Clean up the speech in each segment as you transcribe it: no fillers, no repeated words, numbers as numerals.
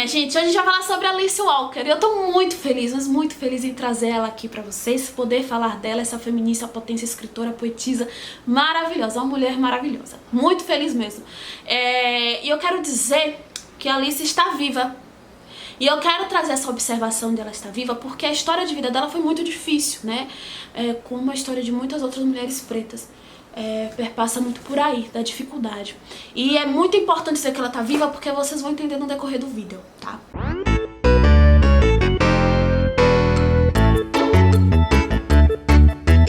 minha gente, hoje a gente vai falar sobre a Alice Walker. E eu tô muito feliz, mas muito feliz em trazer ela aqui pra vocês, poder falar dela, essa feminista, potência, escritora, poetisa maravilhosa, uma mulher maravilhosa. Muito feliz mesmo. E eu quero dizer que a Alice está viva. E eu quero trazer essa observação dela estar viva porque a história de vida dela foi muito difícil, né? Como a história de muitas outras mulheres pretas. Perpassa muito por aí, da dificuldade. E é muito importante dizer que ela tá viva porque vocês vão entender no decorrer do vídeo, tá?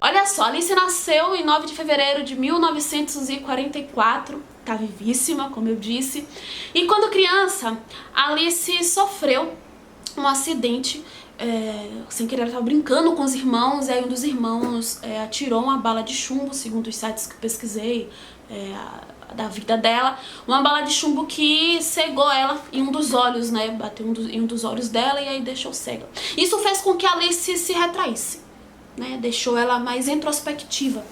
Olha só, Alice nasceu em 9 de fevereiro de 1944, tá vivíssima, como eu disse. E quando criança, Alice sofreu um acidente. Sem querer, ela estava brincando com os irmãos, e aí um dos irmãos atirou uma bala de chumbo, segundo os sites que eu pesquisei da vida dela, uma bala de chumbo que cegou ela em um dos olhos, né, bateu em um dos olhos dela e aí deixou cega. Isso fez com que a Alice se retraísse, né, deixou ela mais introspectiva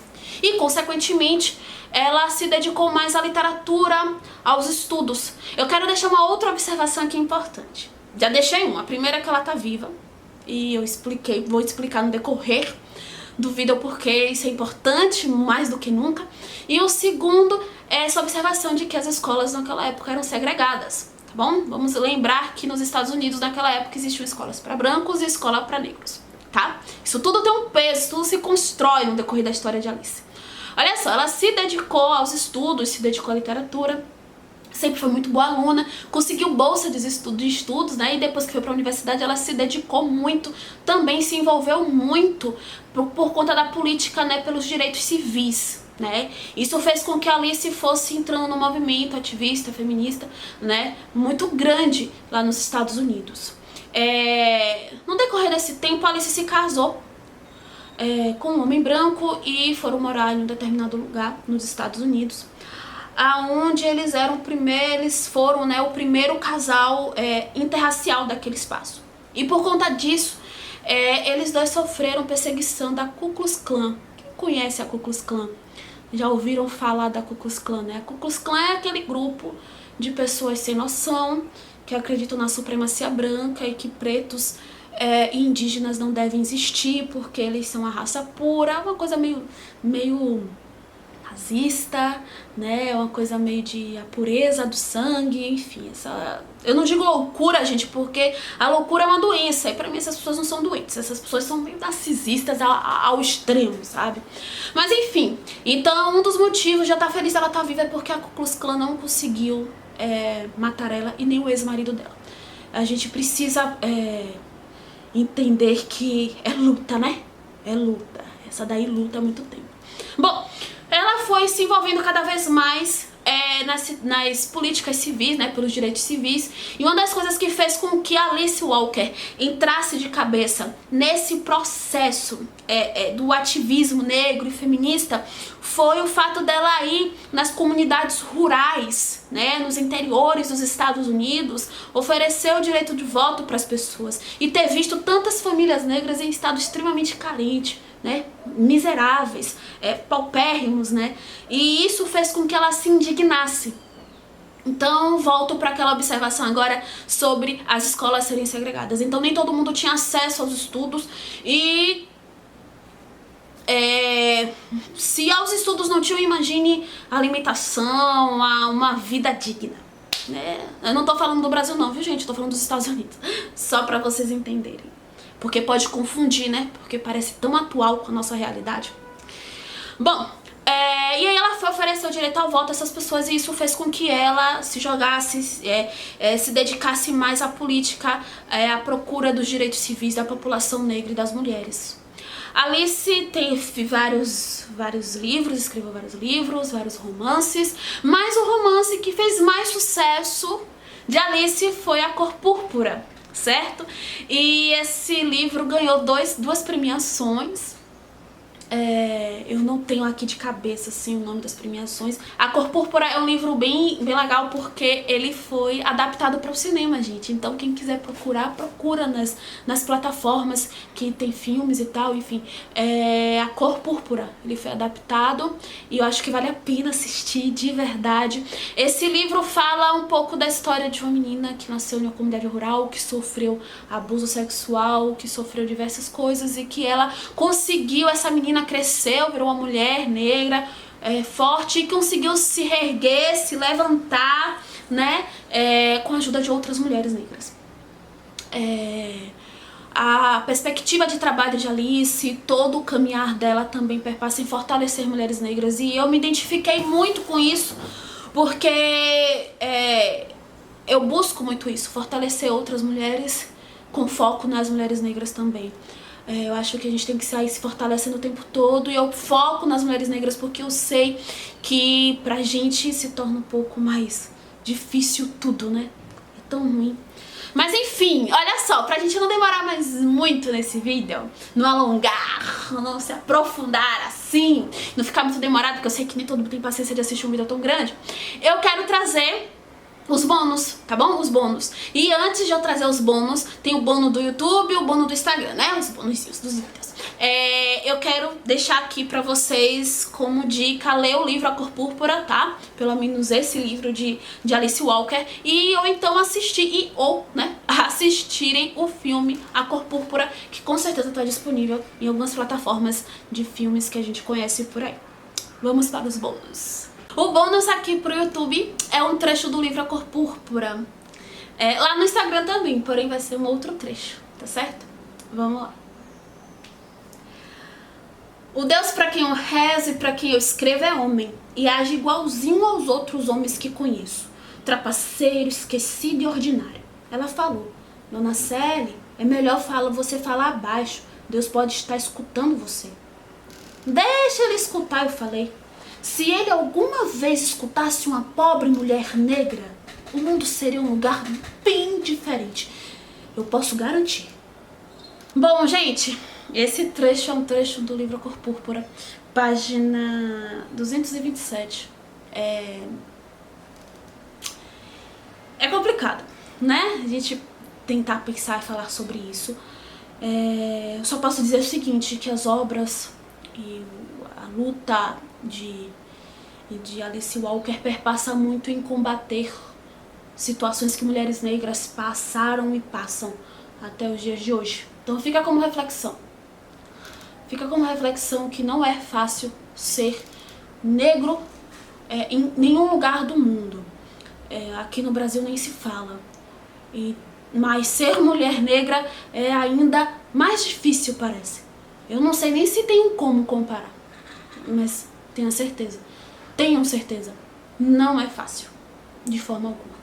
e, consequentemente, ela se dedicou mais à literatura, aos estudos. Eu quero deixar uma outra observação aqui importante. Já deixei uma. A primeira é que ela tá viva. E eu vou explicar no decorrer do vídeo porque isso é importante, mais do que nunca. E o segundo é essa observação de que as escolas naquela época eram segregadas, tá bom? Vamos lembrar que nos Estados Unidos naquela época existiam escolas para brancos e escola para negros, tá? Isso tudo tem um peso, tudo se constrói no decorrer da história de Alice. Olha só, ela se dedicou aos estudos, se dedicou à literatura, sempre foi muito boa aluna, conseguiu bolsa de estudos, né? E depois que foi para a universidade ela se dedicou muito, também se envolveu muito por conta da política, né? Pelos direitos civis, né? Isso fez com que a Alice fosse entrando no movimento ativista, feminista, né? Muito grande lá nos Estados Unidos. No decorrer desse tempo, a Alice se casou com um homem branco e foram morar em um determinado lugar nos Estados Unidos, aonde eles foram, né, o primeiro casal interracial daquele espaço. E por conta disso, eles dois sofreram perseguição da Ku Klux Klan. Quem conhece a Ku Klux Klan? Já ouviram falar da Ku Klux Klan, né? A Ku Klux Klan é aquele grupo de pessoas sem noção, que acreditam na supremacia branca e que pretos e indígenas não devem existir porque eles são a raça pura. Uma coisa meio nazista, né, uma coisa meio de a pureza do sangue, enfim, eu não digo loucura, gente, porque a loucura é uma doença, e pra mim essas pessoas não são doentes, essas pessoas são meio narcisistas ao extremo, sabe? Mas enfim, então um dos motivos de ela estar feliz, ela tá viva, é porque a Ku Klux Klan não conseguiu matar ela e nem o ex-marido dela. A gente precisa entender que é luta, né? É luta, essa daí luta há muito tempo. Bom, ela foi se envolvendo cada vez mais nas políticas civis, né, pelos direitos civis. E uma das coisas que fez com que Alice Walker entrasse de cabeça nesse processo do ativismo negro e feminista foi o fato dela ir nas comunidades rurais, né, nos interiores dos Estados Unidos, oferecer o direito de voto para as pessoas e ter visto tantas famílias negras em estado extremamente carente, né, miseráveis, paupérrimos, né, e isso fez com que ela se indignasse. Então, volto para aquela observação agora sobre as escolas serem segregadas. Então, nem todo mundo tinha acesso aos estudos e se aos estudos não tinham, imagine a alimentação, uma vida digna, né? Eu não tô falando do Brasil não, viu, gente? Eu tô falando dos Estados Unidos, só para vocês entenderem. Porque pode confundir, né? Porque parece tão atual com a nossa realidade. Bom, e aí ela foi oferecer o direito ao voto a essas pessoas e isso fez com que ela se jogasse, se dedicasse mais à política, à procura dos direitos civis da população negra e das mulheres. Alice teve vários livros, escreveu vários livros, vários romances, mas o romance que fez mais sucesso de Alice foi A Cor Púrpura, certo? E esse livro ganhou duas premiações Eu não tenho aqui de cabeça, assim, o nome das premiações. A Cor Púrpura é um livro bem legal porque ele foi adaptado para o cinema, gente. Então, quem quiser procurar, procura nas plataformas que tem filmes e tal, enfim. A Cor Púrpura, ele foi adaptado e eu acho que vale a pena assistir, de verdade. Esse livro fala um pouco da história de uma menina que nasceu em uma comunidade rural, que sofreu abuso sexual, que sofreu diversas coisas e que ela conseguiu, essa menina cresceu, virou uma mulher negra, forte, e conseguiu se reerguer, se levantar, né, com a ajuda de outras mulheres negras. A perspectiva de trabalho de Alice, todo o caminhar dela também perpassa em fortalecer mulheres negras, e eu me identifiquei muito com isso, porque eu busco muito isso, fortalecer outras mulheres com foco nas mulheres negras também. Eu acho que a gente tem que sair se fortalecendo o tempo todo, e eu foco nas mulheres negras porque eu sei que pra gente se torna um pouco mais difícil tudo, né? É tão ruim. Mas enfim, olha só, pra gente não demorar mais muito nesse vídeo, não alongar, não se aprofundar assim, não ficar muito demorado, porque eu sei que nem todo mundo tem paciência de assistir um vídeo tão grande, eu quero trazer os bônus, tá bom? Os bônus. E antes de eu trazer os bônus, tem o bônus do YouTube e o bônus do Instagram, né? Os bônusinhos dos vídeos. Eu quero deixar aqui pra vocês como dica ler o livro A Cor Púrpura, tá? Pelo menos esse livro de Alice Walker. Ou então assistir, assistirem o filme A Cor Púrpura, que com certeza tá disponível em algumas plataformas de filmes que a gente conhece por aí. Vamos para os bônus. O bônus aqui pro YouTube é um trecho do livro A Cor Púrpura. Lá no Instagram também, porém vai ser um outro trecho, tá certo? Vamos lá. O Deus pra quem eu rezo e pra quem eu escrevo é homem, e age igualzinho aos outros homens que conheço. Trapaceiro, esquecido e ordinário. Ela falou: Dona Célie, é melhor você falar baixo. Deus pode estar escutando você. Deixa ele escutar, eu falei. Se ele alguma vez escutasse uma pobre mulher negra, o mundo seria um lugar bem diferente. Eu posso garantir. Bom, gente, esse trecho é um trecho do livro A Cor Púrpura, página 227. É complicado, né? A gente tentar pensar e falar sobre isso. Eu só posso dizer o seguinte, que as obras e a luta de Alice Walker perpassa muito em combater situações que mulheres negras passaram e passam até os dias de hoje. Então fica como reflexão. Fica como reflexão que não é fácil ser negro em nenhum lugar do mundo. Aqui no Brasil nem se fala. Mas ser mulher negra é ainda mais difícil, parece. Eu não sei nem se tem como comparar, mas tenham certeza, não é fácil, de forma alguma.